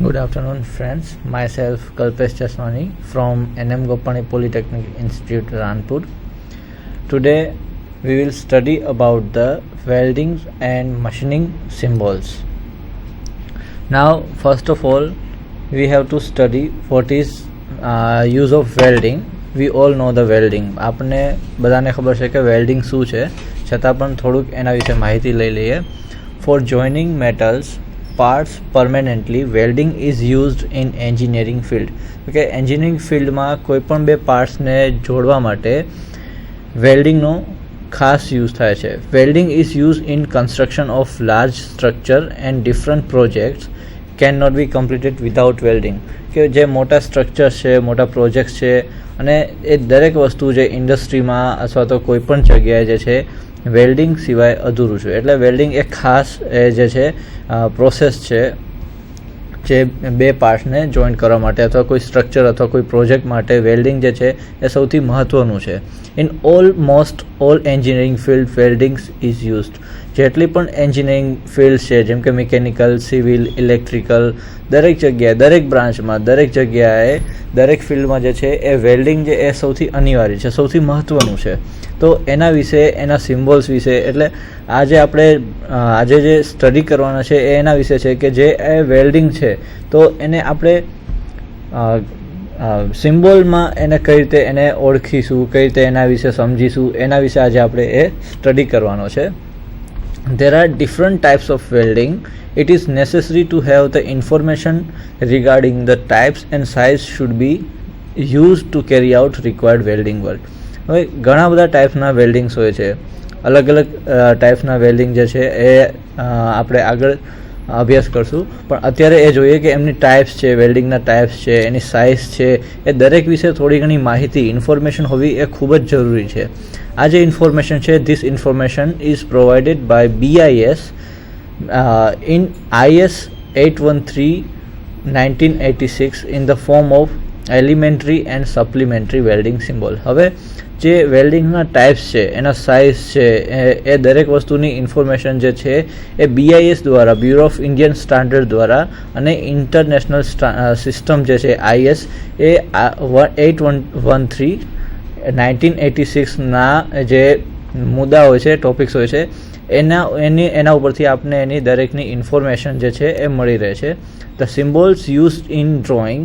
Good afternoon, friends. Myself, Kalpesh Jaswani from NM Gopani Polytechnic Institute, Ranpur. Today, we will study about the welding and machining symbols. Now, first of all, we have to study what is use of welding. We all know the welding. આપણે બધાને ખબર છે કે welding શું છે, છતાં પણ થોડુંક એના વિશે માહિતી લઈ લઈએ. For joining metals parts permanently, welding is used in engineering field. Okay, engineering field માં કોઈ પણ બે પાર્ટ્સને જોડવા માટે વેલ્ડિંગનો ખાસ યુઝ થાય છે. Welding is use in construction of large structure and different projects can not be completed without welding. કે જે મોટા સ્ટ્રક્ચર છે, મોટા પ્રોજેક્ટ્સ છે, અને એ દરેક વસ્તુ જે ઇન્ડસ્ટ્રીમાં અથવા તો કોઈ પણ જગ્યાએ જે છે વેલ્ડિંગ સિવાય અધૂરું છે. એટલે વેલ્ડિંગ એક ખાસ જે છે પ્રોસેસ છે જે બે પાર્ટ્સને જોઈન્ટ કરવા માટે અથવા કોઈ સ્ટ્રક્ચર અથવા કોઈ પ્રોજેક્ટ માટે વેલ્ડિંગ જે છે એ સૌથી મહત્ત્વનું છે. In almost all engineering field weldings is used. જેટલી પણ એન્જિનિયરિંગ ફિલ્ડ છે, જેમ કે મિકેનિકલ, સિવિલ, ઇલેક્ટ્રિકલ, દરેક જગ્યાએ, દરેક બ્રાન્ચમાં, દરેક જગ્યાએ, દરેક ફિલ્ડમાં જે છે એ વેલ્ડિંગ જે એ સૌથી અનિવાર્ય છે, સૌથી મહત્ત્વનું છે. તો એના વિશે, એના સિમ્બોલ્સ વિશે, એટલે આજે જે સ્ટડી કરવાના છે એ એના વિશે છે કે જે એ વેલ્ડિંગ છે તો એને આપણે સિમ્બોલમાં એને કઈ રીતે એને ઓળખીશું, કઈ રીતે એના વિશે સમજીશું, એના વિશે આજે આપણે એ સ્ટડી કરવાનો છે. There are different types of welding. It is necessary to have the information regarding the types and size should be used to carry out required welding work. હવે ઘણા બધા ટાઈપ્સના વેલ્ડિંગ્સ હોય છે. અલગ અલગ ટાઈપ્સના વેલ્ડિંગ જે છે એ આપણે આગળ અભ્યાસ કરશું, પણ અત્યારે એ જોઈએ કે એમની ટાઈપ્સ છે, વેલ્ડિંગના ટાઈપ્સ છે, એની સાઇઝ છે, એ દરેક વિશે થોડી ઘણી માહિતી, ઇન્ફોર્મેશન હોવી એ ખૂબ જ જરૂરી છે. આ જે ઇન્ફોર્મેશન છે, this information is provided by BIS in IS 813/1986 in the form of elementary and supplementary welding symbol. હવે જે વેલ્ડિંગના ટાઈપ્સ છે, એના સાઇઝ છે, એ દરેક વસ્તુની ઇન્ફોર્મેશન જે છે એ BIS દ્વારા, બ્યુરો ઓફ ઇન્ડિયન સ્ટાન્ડર્ડ દ્વારા, અને ઇન્ટરનેશનલ સિસ્ટમ જે છે IS એ 813/1986ના જે મુદ્દા હોય છે, ટોપિક્સ હોય છે, એના ઉપરથી આપને એની દરેકની ઇન્ફોર્મેશન જે છે એ મળી રહે છે. The symbols used in drawing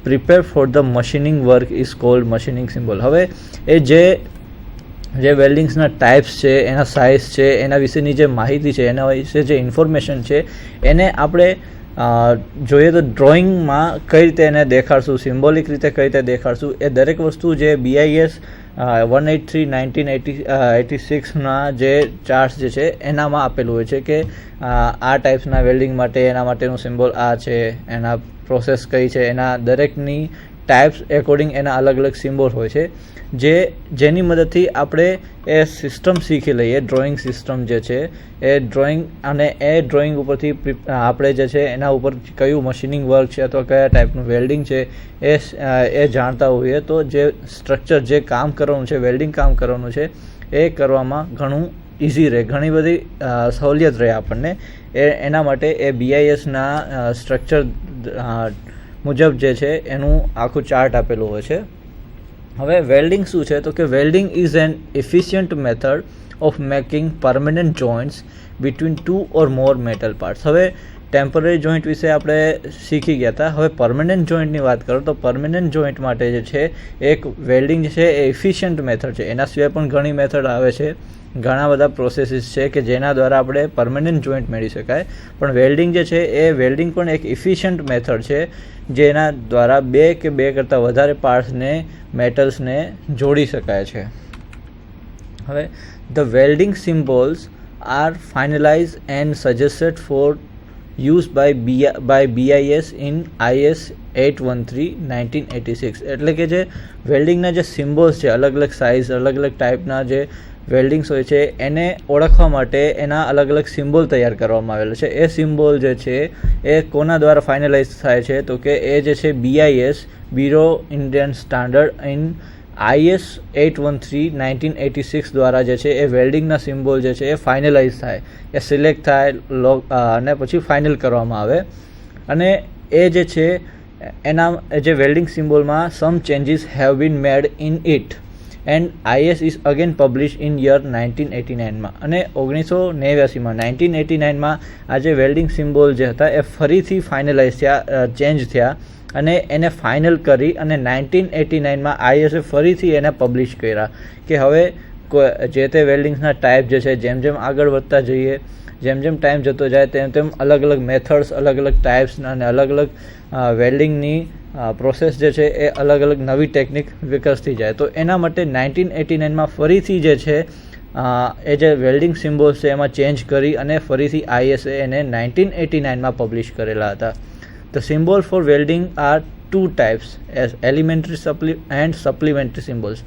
prepare for the machining work is called machining symbol. હવે એ જે વેલ્ડિંગ્સના ટાઈપ્સ છે, એના સાઇઝ છે, એના વિશેની જે માહિતી છે, એના વિશે જે ઇન્ફોર્મેશન છે, એને આપણે જોઈએ તો ડ્રોઈંગમાં કઈ રીતે એને દેખાડશું, સિમ્બોલિક રીતે કઈ રીતે દેખાડશું, એ દરેક વસ્તુ જે BIS 183/1986ના જે ચાર્ટ્સ જે છે એનામાં આપેલું હોય છે કે આ ટાઈપ્સના વેલ્ડિંગ માટે એના માટેનું સિમ્બોલ આ છે, એના પ્રોસેસ કઈ છે, એના દરેકની ટાઈપ્સ એકોર્ડિંગ એના અલગ અલગ સિમ્બોલ હોય છે, જેની મદદથી આપણે એ સિસ્ટમ શીખી લઈએ, ડ્રોઈંગ સિસ્ટમ જે છે એ ડ્રોઈંગ, અને એ ડ્રોઈંગ ઉપરથી આપણે જે છે એના ઉપર કયું મશીનિંગ વર્ક છે અથવા કયા ટાઈપનું વેલ્ડિંગ છે એ જાણતા હોઈએ તો જે સ્ટ્રક્ચર, જે કામ કરવાનું છે, વેલ્ડિંગ કામ કરવાનું છે, એ કરવામાં ઘણું ઇઝી રહે, ઘણી બધી સહુલિયત રહે આપણને. એના માટે એ BISના સ્ટ્રક્ચર મુજબ જે છે એનું આખું ચાર્ટ આપેલું હોય છે. હવે વેલ્ડિંગ શું છે તો કે welding is an efficient method of making permanent joints between 2 or more metal parts. હવે ટેમ્પરરી જોઈન્ટ વિશે આપણે શીખી ગયા હતા. હવે પરમનન્ટ જોઈન્ટની વાત કરો તો પરમનન્ટ જોઈન્ટ માટે જે છે એક વેલ્ડિંગ જે છે એ એફિશિયન્ટ મેથડ છે. એના સિવાય પણ ઘણી મેથડ આવે છે, ઘણા બધા પ્રોસેસીસ છે કે જેના દ્વારા આપણે પરમનન્ટ જોઈન્ટ મેળવી શકાય, પણ વેલ્ડિંગ જે છે એ વેલ્ડિંગ પણ એક એફિશિયન્ટ મેથડ છે જેના દ્વારા બે કે બે કરતાં વધારે પાર્ટ્સને, મેટલ્સને જોડી શકાય છે. હવે the welding symbols are finalize and suggested for use by BIS in IS 813/1986. એટલે કે જે વેલ્ડિંગના જે સિમ્બોલ્સ છે, અલગ અલગ સાઇઝ, અલગ અલગ ટાઈપના જે વેલ્ડિંગ્સ હોય છે એને ઓળખવા માટે એના અલગ અલગ સિમ્બોલ તૈયાર કરવામાં આવેલો છે. એ સિમ્બોલ જે છે એ કોના દ્વારા ફાઇનલાઇઝ થાય છે તો કે એ જે છે BIS, bureau Indian standard in IS 813/1986 દ્વારા જે છે એ વેલ્ડિંગના સિમ્બોલ જે છે એ ફાઇનલાઇઝ થાય, એ સિલેક્ટ થાય અને પછી ફાઇનલ કરવામાં આવે. અને એ જે છે એના જે વેલ્ડિંગ સિમ્બોલમાં some changes have been made in it and IS is again publish in year 1989માં. અને 1989માં 1989માં આ જે વેલ્ડિંગ સિમ્બોલ જે હતા એ ફરીથી ફાઇનલાઇઝ થયા, ચેન્જ થયા અને એને ફાઇનલ કરી અને 1989માં ISએ ફરીથી એને પબ્લિશ કર્યા કે હવે જે તે વેલ્ડિંગ્સના ટાઈપ જે છે જેમ જેમ આગળ વધતા જઈએ, જેમ જેમ ટાઈમ જતો જાય તેમ તેમ અલગ અલગ મેથડ્સ, અલગ અલગ ટાઈપ્સ અને અલગ અલગ વેલ્ડિંગની પ્રોસેસ જે છે એ અલગ અલગ નવી ટેકનિક વિકસતી જાય. તો એના માટે 1989માં ફરીથી જે છે એ જે વેલ્ડિંગ સિમ્બોલ્સ છે એમાં ચેન્જ કરી અને ફરીથી ISએ એને 1989માં પબ્લિશ કરેલા હતા. The symbol for welding are two types as elementary and supplementary symbols.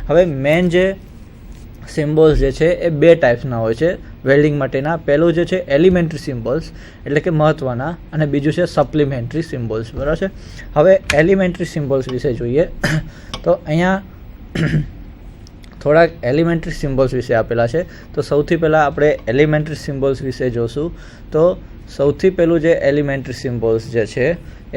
હવે મેન જે સિમ્બોલ્સ જે છે એ બે ટાઈપ્સના હોય છે વેલ્ડિંગ માટેના. પહેલું જે છે એલિમેન્ટરી સિમ્બોલ્સ એટલે કે મહત્ત્વના, અને બીજું છે સપ્લિમેન્ટરી સિમ્બોલ્સ. બરાબર છે. હવે એલિમેન્ટરી સિમ્બોલ્સ વિશે જોઈએ તો અહીંયા થોડાક એલિમેન્ટરી સિમ્બોલ્સ વિશે આપેલા છે. તો સૌથી પહેલાં આપણે એલિમેન્ટરી સિમ્બોલ્સ વિશે જોશું. તો સૌથી પહેલું જે એલિમેન્ટરી સિમ્બોલ્સ જે છે એ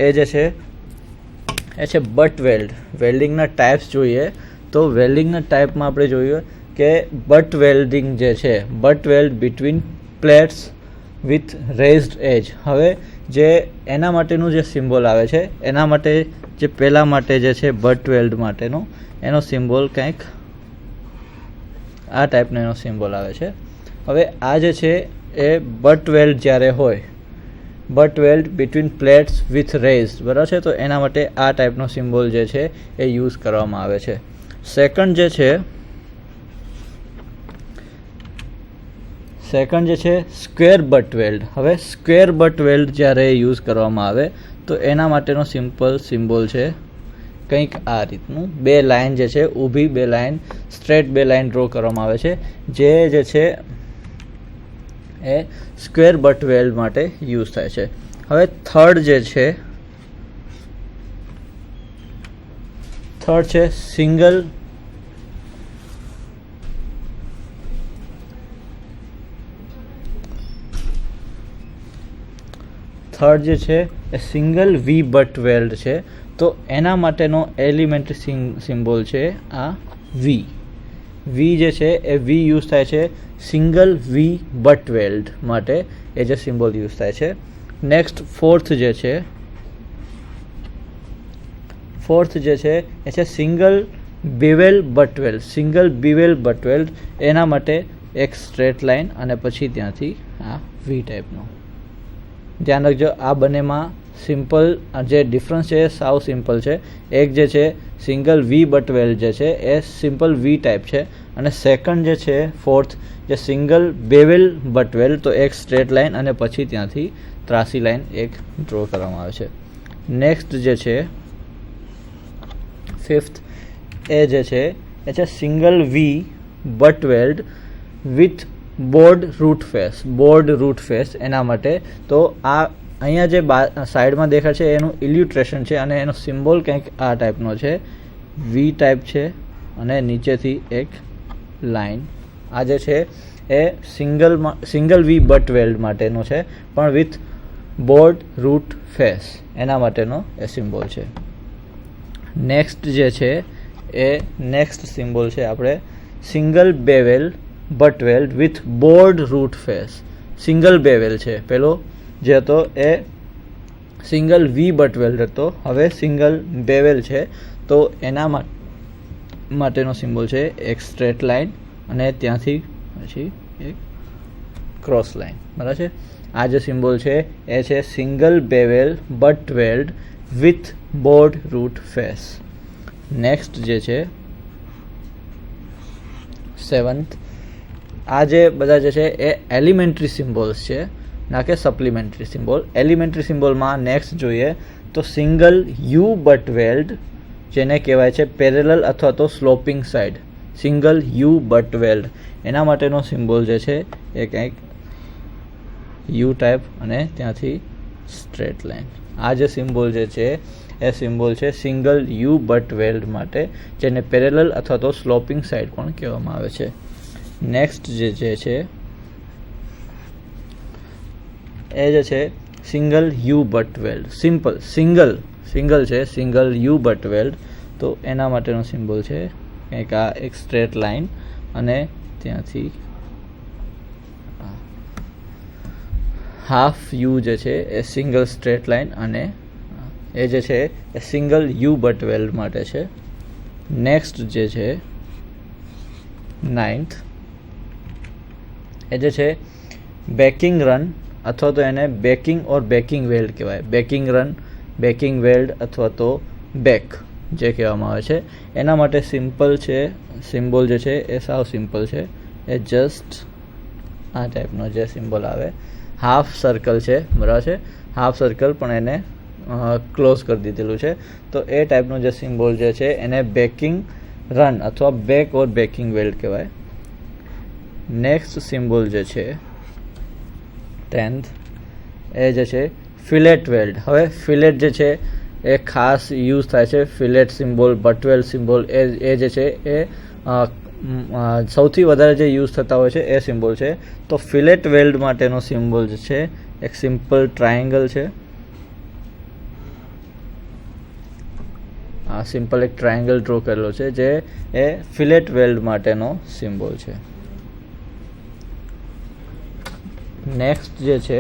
છે બટ વેલ્ડ. વેલ્ડિંગના ટાઈપ્સ જોઈએ તો વેલ્ડિંગના ટાઈપમાં આપણે જોઈએ કે બટ વેલ્ડિંગ જે છે, butt weld between plates with raised edge. હવે જે એના માટેનું જે સિમ્બોલ આવે છે એના માટે જે પહેલાં માટે જે છે બટ વેલ્ડ માટેનો એનો સિમ્બોલ કંઈક આ ટાઈપનો એનો સિમ્બોલ આવે છે. હવે આ જે છે એ બટ વેલ્ડ જ્યારે હોય, but weld between plates with raised, બરાબર છે. તો એના માટે આ ટાઈપનો સિમ્બોલ જે છે એ યુઝ કરવામાં આવે છે. સેકન્ડ જે છે સ્ક્વેર બટ વેલ્ડ. હવે સ્ક્વેર બટ વેલ્ડ જ્યારે યુઝ કરવામાં આવે તો એના માટેનો સિમ્પલ સિમ્બોલ છે કંઈક આ રીતનું. બે લાઇન જે છે ઊભી, બે લાઇન સ્ટ્રેટ, બે લાઇન ડ્રો કરવામાં આવે છે જે છે એ સ્ક્વેર બટ વેલ્ડ માટે યુઝ થાય છે. હવે થર્ડ છે સિંગલ વી બટ વેલ્ડ છે. તો એના માટેનો એલિમેન્ટરી સિમ્બોલ છે આ વી. વી જે છે એ વી યુઝ થાય છે સિંગલ વી બટ વેલ્ડ માટે, એ જે સિમ્બોલ યુઝ થાય છે. નેક્સ્ટ ફોર્થ જે છે એ છે single bevel butt weld. Single bevel butt weld એના માટે એક સ્ટ્રેટ લાઇન અને પછી ત્યાંથી આ વી ટાઈપનો. ધ્યાન રાખજો આ બંનેમાં સિમ્પલ જે ડિફરન્સ છે સાવ સિમ્પલ છે. એક જે છે સિંગલ વી બટ વેલ્ડ જે છે એ સિમ્પલ વી ટાઈપ છે, અને સેકન્ડ જે છે ફોર્થ જે સિંગલ બેવેલ બટ વેલ્ડ, તો એક સ્ટ્રેટ લાઇન અને પછી ત્યાંથી ત્રાસી લાઇન એક ડ્રો કરવામાં આવે છે. નેક્સ્ટ જે છે ફિફ્થ એ છે single V butt weld with broad root face. એના માટે તો આ અહીંયા જે સાઈડમાં દેખાય છે એનું ઇલ્યુસ્ટ્રેશન છે અને એનો સિમ્બોલ કંઈક આ ટાઈપનો છે, વી ટાઈપ છે અને નીચેથી એક લાઇન. આ જે છે એ સિંગલ વી બટ વેલ્ડ માટેનો છે પણ વિથ બોર્ડ રૂટ ફેસ, એના માટેનો એ સિમ્બોલ છે. નેક્સ્ટ જે છે એ નેક્સ્ટ સિમ્બોલ છે આપણે single bevel butt weld with broad root face. Single bevel છે, પેલો જે હતો એ સિંગલ વી બટ વેલ્ડ હતો, હવે સિંગલ બેવેલ છે. તો એના માટેનો સિમ્બોલ છે એક સ્ટ્રેટ લાઇન અને ત્યાંથી પછી એક ક્રોસ લાઇન. બરાબર છે. આ જે સિમ્બોલ છે એ છે single bevel butt weld with broad root face. Next જે છે સેવન્થ, આ જે બધા જે છે એ એલિમેન્ટરી સિમ્બોલ્સ છે, ના કે સપ્લિમેન્ટરી સિમ્બોલ. એલિમેન્ટરી સિમ્બોલમાં નેક્સ્ટ જોઈએ તો સિંગલ યુ બટ વેલ્ડ, જેને કહેવાય છે પેરેલલ અથવા તો sloping side. Single U butt weld એના માટેનો સિમ્બોલ જે છે એ કંઈક યુ ટાઈપ અને ત્યાંથી સ્ટ્રેટ લાઇન. આ જે સિમ્બોલ જે છે એ સિમ્બોલ છે સિંગલ યુ બટ વેલ્ડ માટે, જેને પેરેલલ અથવા તો સ્લોપિંગ સાઇડ પણ કહેવામાં આવે છે. નેક્સ્ટ જે છે એ જે છે single U butt weld. Single છે, સિંગલ યુ બટ વેલ્ડ. તો એના માટેનો સિમ્બોલ છે કંઈક આ એક સ્ટ્રેટ લાઇન અને ત્યાંથી હાફ યુ જે છે એ સિંગલ સ્ટ્રેટ લાઇન અને એ જે છે એ સિંગલ યુ બટ વેલ્ડ માટે છે. નેક્સ્ટ જે છે 9th એ જે છે બેકિંગ રન અથવા તો એને બેકિંગ ઓર બેકિંગ વેલ્ડ કહેવાય. બેકિંગ રન, બેકિંગ વેલ્ડ અથવા તો બેક જે કહેવામાં આવે છે. એના માટે સિમ્પલ છે, સિમ્બોલ જે છે એ સાવ સિમ્પલ છે. એ જસ્ટ આ ટાઈપનો જે સિમ્બોલ આવે, હાફ સર્કલ છે, બરાબર છે, હાફ સર્કલ પણ એને ક્લોઝ કરી દીધેલું છે. તો એ ટાઈપનો જે સિમ્બોલ જે છે એને બેકિંગ રન અથવા બેક ઓર બેકિંગ વેલ્ડ કહેવાય. નેક્સ્ટ સિમ્બોલ જે છે 10th એ જે છે ફિલેટ વેલ્ડ. હવે ફિલેટ જે છે એ ખાસ યુઝ થાય છે. ફિલેટ સિમ્બોલ, બટવેલ્ડ સિમ્બોલ એ જે છે એ સૌથી વધારે જે યુઝ થતા હોય છે એ સિમ્બોલ છે. તો ફિલેટ વેલ્ડ માટેનો સિમ્બોલ જે છે એક સિમ્પલ ટ્રાયેંગલ છે. આ સિમ્પલ એક ટ્રાયેંગલ ડ્રો કરેલો છે જે એ ફિલેટ વેલ્ડ માટેનો સિમ્બોલ છે. નેક્સ્ટ જે છે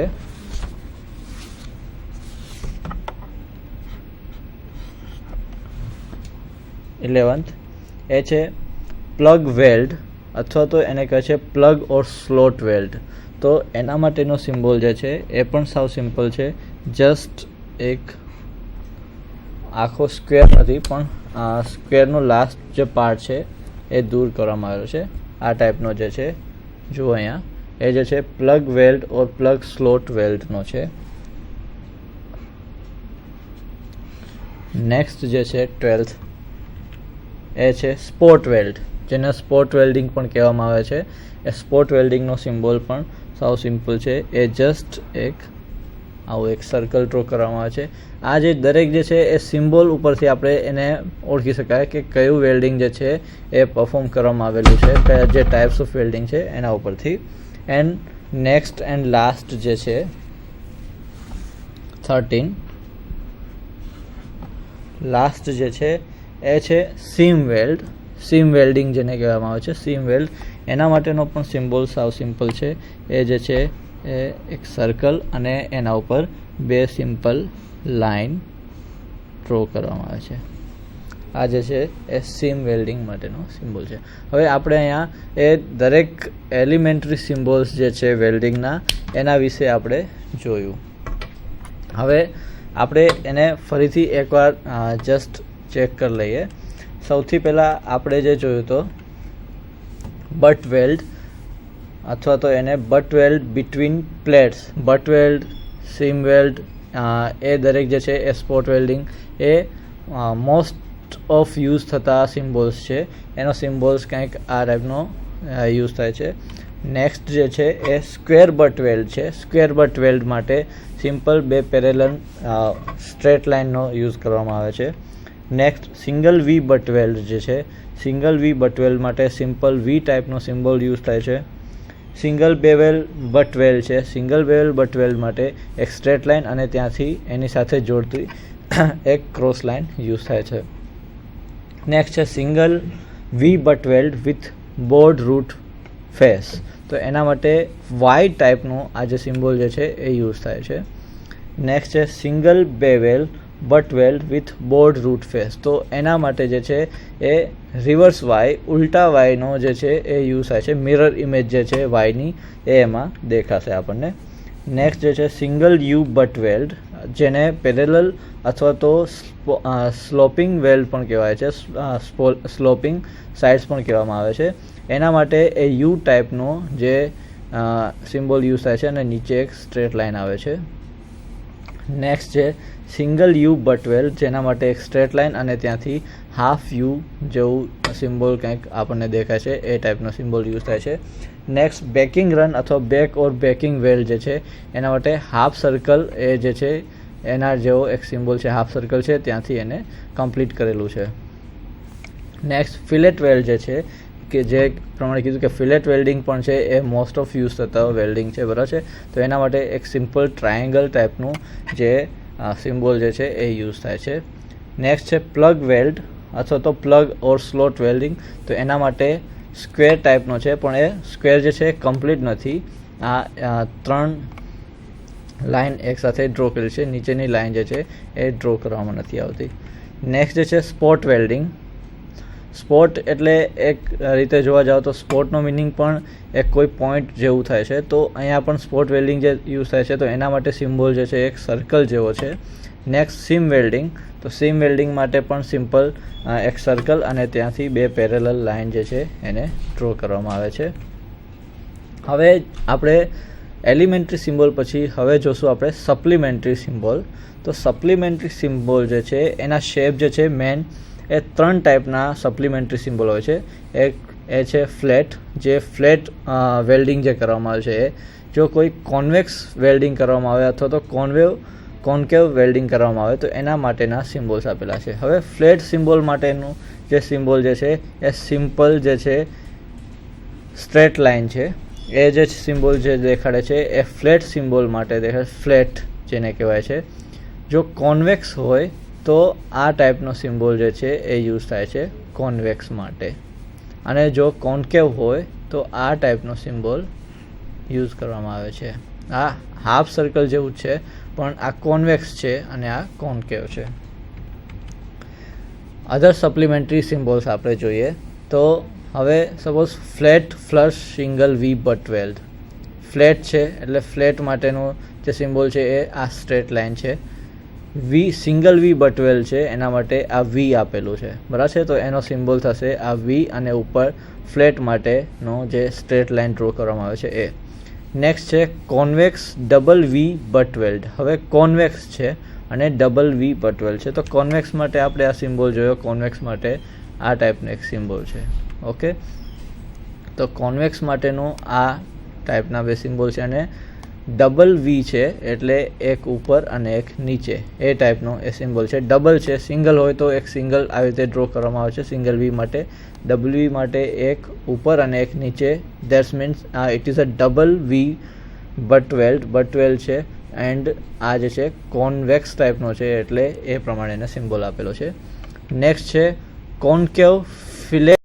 11th એ છે પ્લગ વેલ્ડ અથવા તો એને કહે છે પ્લગ ઓર સ્લોટ વેલ્ડ. તો એના માટેનો સિમ્બોલ જે છે એ પણ સાવ સિમ્પલ છે. જસ્ટ એક આખો સ્ક્વેર નથી પણ સ્ક્વેરનો લાસ્ટ જે પાર્ટ છે એ દૂર કરવામાં આવ્યો છે. આ ટાઈપનો જે છે જુઓ અહીંયા એ જે છે પ્લગ વેલ્ડ ઓર પ્લગ સ્લોટ વેલ્ડનો છે. નેક્સ્ટ જે છે 12th એ છે સ્પોટ વેલ્ડ, જેને સ્પોટ વેલ્ડિંગ પણ કહેવામાં આવે છે. એ સ્પોટ વેલ્ડિંગનો સિમ્બોલ પણ સાવ સિમ્પલ છે. એ જસ્ટ એક આવું એક સર્કલ ડ્રો કરવામાં આવે છે. આ જે દરેક જે છે એ સિમ્બોલ ઉપરથી આપણે એને ઓળખી શકાય કે કયું વેલ્ડિંગ જે છે એ પરફોર્મ કરવામાં આવેલું છે, કયા જે ટાઈપ્સ ઓફ વેલ્ડિંગ છે એના ઉપરથી. એન્ડ નેક્સ્ટ એન્ડ લાસ્ટ જે છે 13 લાસ્ટ જે છે એ છે સીમ વેલ્ડ. સીમ વેલ્ડિંગ જેને કહેવામાં આવે છે, સીમ વેલ્ડ. એના માટેનો પણ સિમ્બોલ સાવ સિમ્પલ છે. એ જે છે એ એક સર્કલ અને એના ઉપર બે સિમ્પલ લાઇન ડ્રો કરવામાં આવે છે. આ જે છે એ સીમ વેલ્ડિંગ માટેનો સિમ્બોલ છે. હવે આપણે અહીંયા એ દરેક એલિમેન્ટરી સિમ્બોલ્સ જે છે વેલ્ડિંગના એના વિશે આપણે જોયું. હવે આપણે એને ફરીથી એકવાર જસ્ટ ચેક કરી લઈએ. સૌથી પહેલાં આપણે જે જોયું તો બટ વેલ્ડ અથવા તો એને butt weld between plates, butt weld, seam weld એ દરેક જે છે એ સ્પોટ વેલ્ડિંગ એ મોસ્ટ ઓફ યુઝ થતા સિમ્બોલ્સ છે. એનો સિમ્બોલ્સ કંઈક આ ટાઈપનો યુઝ થાય છે. નેક્સ્ટ જે છે એ સ્ક્વેર બટ વેલ્ડ છે. સ્ક્વેર બટ વેલ્ડ માટે સિમ્પલ બે પેરેલલ સ્ટ્રેટ લાઇનનો યુઝ કરવામાં આવે છે. Next single V butt weld જે છે, સિંગલ વી બટ વેલ્ડ માટે સિમ્પલ વી ટાઈપનો સિમ્બોલ યુઝ થાય છે. સિંગલ બેવેલ બટ વેલ્ડ છે. સિંગલ બેવેલ બટ વેલ્ડ માટે એક સ્ટ્રેટ લાઇન અને ત્યાંથી એની સાથે જોડતી એક ક્રોસ લાઇન યુઝ થાય છે. નેક્સ્ટ છે single V butt weld with broad root face. તો એના માટે વાય ટાઈપનો આ જે સિમ્બોલ જે છે એ યુઝ થાય છે. નેક્સ્ટ છે single bevel butt weld with broad root face. તો એના માટે જે છે એ રિવર્સ વાય, ઉલ્ટા વાયનો જે છે એ યુઝ થાય છે. મિરર ઇમેજ જે છે વાયની એ એમાં દેખાશે આપણને. નેક્સ્ટ જે છે સિંગલ યુ બટ વેલ્ડ, જેને પેરેલલ અથવા તો સ્લોપિંગ વેલ્ડ પણ કહેવાય છે, સ્લોપિંગ સાઇડ્સ પણ કહેવામાં આવે છે. એના માટે એ યુ ટાઈપનો જે સિમ્બોલ યુઝ થાય છે અને નીચે એક સ્ટ્રેટ લાઇન આવે છે. નેક્સ્ટ છે સિંગલ યુ બટ વેલ્ડ, જેના માટે એક સ્ટ્રેટ લાઇન અને ત્યાંથી હાફ યુ જેવું સિમ્બોલ કંઈક આપણને દેખાય છે એ ટાઈપનો સિમ્બોલ યુઝ થાય છે. નેક્સ્ટ બેકિંગ રન અથવા બેક ઓર બેકિંગ વેલ્ડ જે છે એના માટે હાફ સર્કલ એ જે છે એના જેવો એક સિમ્બોલ છે, હાફ સર્કલ છે, ત્યાંથી એને કમ્પ્લીટ કરેલું છે. નેક્સ્ટ ફિલેટ વેલ્ડ જે છે કે જે પ્રમાણે કીધું કે ફિલેટ વેલ્ડિંગ પણ છે એ મોસ્ટ ઓફ યુઝ થતા વેલ્ડિંગ છે, બરાબર છે. તો એના માટે એક સિમ્પલ ટ્રાયેંગલ ટાઈપનું જે સિમ્બોલ જે છે એ યુઝ થાય છે. નેક્સ્ટ છે પ્લગ વેલ્ડ અથવા તો પ્લગ ઓર સ્લોટ વેલ્ડિંગ. તો એના માટે સ્ક્વેર ટાઈપનો છે, પણ એ સ્ક્વેર જે છે કમ્પ્લીટ નથી. આ 3 લાઇન એક સાથે ડ્રો કરેલી છે, નીચેની લાઇન જે છે એ ડ્રો કરવામાં નથી આવતી. નેક્સ્ટ જે છે સ્પોટ વેલ્ડિંગ. સ્પોટ એટલે એક રીતે જોવા જાવ તો સ્પોટનો મિનિંગ પણ એક કોઈ પોઈન્ટ જેવું થાય છે. તો અહીંયા પણ સ્પોટ વેલ્ડિંગ જે યુઝ થાય છે, તો એના માટે સિમ્બોલ જે છે એક સર્કલ જેવો છે. નેક્સ્ટ સીમ વેલ્ડિંગ. તો સીમ વેલ્ડિંગ માટે પણ સિમ્પલ એક સર્કલ અને ત્યાંથી 2 પેરેલલ લાઇન જે છે એને ડ્રો કરવામાં આવે છે. હવે આપણે એલિમેન્ટરી સિમ્બોલ પછી હવે જોશું આપણે સપ્લિમેન્ટરી સિમ્બોલ. તો સપ્લિમેન્ટરી સિમ્બોલ જે છે એના શેપ જે છે મેન એ 3 ટાઈપના સપ્લિમેન્ટરી સિમ્બોલ હોય છે. એક એ છે ફ્લેટ, જે ફ્લેટ વેલ્ડિંગ જે કરવામાં આવે છે એ જો કોઈ કોન્વેક્સ વેલ્ડિંગ કરવામાં આવે અથવા તો કોન્કેવ વેલ્ડિંગ કરવામાં આવે તો એના માટેના સિમ્બોલ્સ આપેલા છે. હવે ફ્લેટ સિમ્બોલ માટેનું જે સિમ્બોલ જે છે એ સિમ્પલ જે છે સ્ટ્રેટ લાઇન છે. એ જે સિમ્બોલ જે દેખાડે છે એ ફ્લેટ સિમ્બોલ માટે દેખાડે, ફ્લેટ જેને કહેવાય છે. જો કોન્વેક્સ હોય તો આ ટાઈપનો સિમ્બોલ જે છે એ યુઝ થાય છે કોન્વેક્સ માટે, અને જો કોન્કેવ હોય તો આ ટાઈપનો સિમ્બોલ યુઝ કરવામાં આવે છે. આ હાફ સર્કલ જેવું જ છે, પણ આ કોન્વેક્સ છે અને આ કોન્કેવ છે. અધર સપ્લિમેન્ટરી સિમ્બોલ્સ આપણે જોઈએ તો હવે suppose flat flush single V butt weld. Flat છે એટલે ફ્લેટ માટેનું જે સિમ્બોલ છે એ આ સ્ટ્રેટ લાઇન છે. સિંગલ વી બટ વેલ્ડ છે એના માટે આ વી આપેલું છે, બરાબર છે. તો એનો સિમ્બોલ થશે આ વી અને ઉપર ફ્લેટ માટેનો જે સ્ટ્રેટ લાઇન ડ્રો કરવામાં આવે છે એ. નેક્સ્ટ છે convex double V butt weld. હવે કોન્વેક્સ છે અને ડબલ વી બટ વેલ્ડ છે. તો કોન્વેક્સ માટે આપણે આ સિમ્બોલ જોયો. કોન્વેક્સ માટે આ ટાઈપનો એક સિમ્બોલ છે. ઓકે, તો કોન્વેક્સ માટેનું આ ટાઈપના 2 સિમ્બોલ છે, અને ડબલ વી છે એટલે એક ઉપર અને એક નીચે એ ટાઈપનો એ સિમ્બોલ છે. ડબલ છે, સિંગલ હોય તો એક સિંગલ આવી રીતે ડ્રો કરવામાં આવે છે સિંગલ વી માટે. ડબલ વી માટે એક ઉપર અને એક નીચે. That's means it is a double V butt weld છે, એન્ડ આ જે છે કોન્વેક્સ ટાઈપનો છે એટલે એ પ્રમાણે એને સિમ્બોલ આપેલો છે. નેક્સ્ટ છે કોન્કેવ ફિલેટ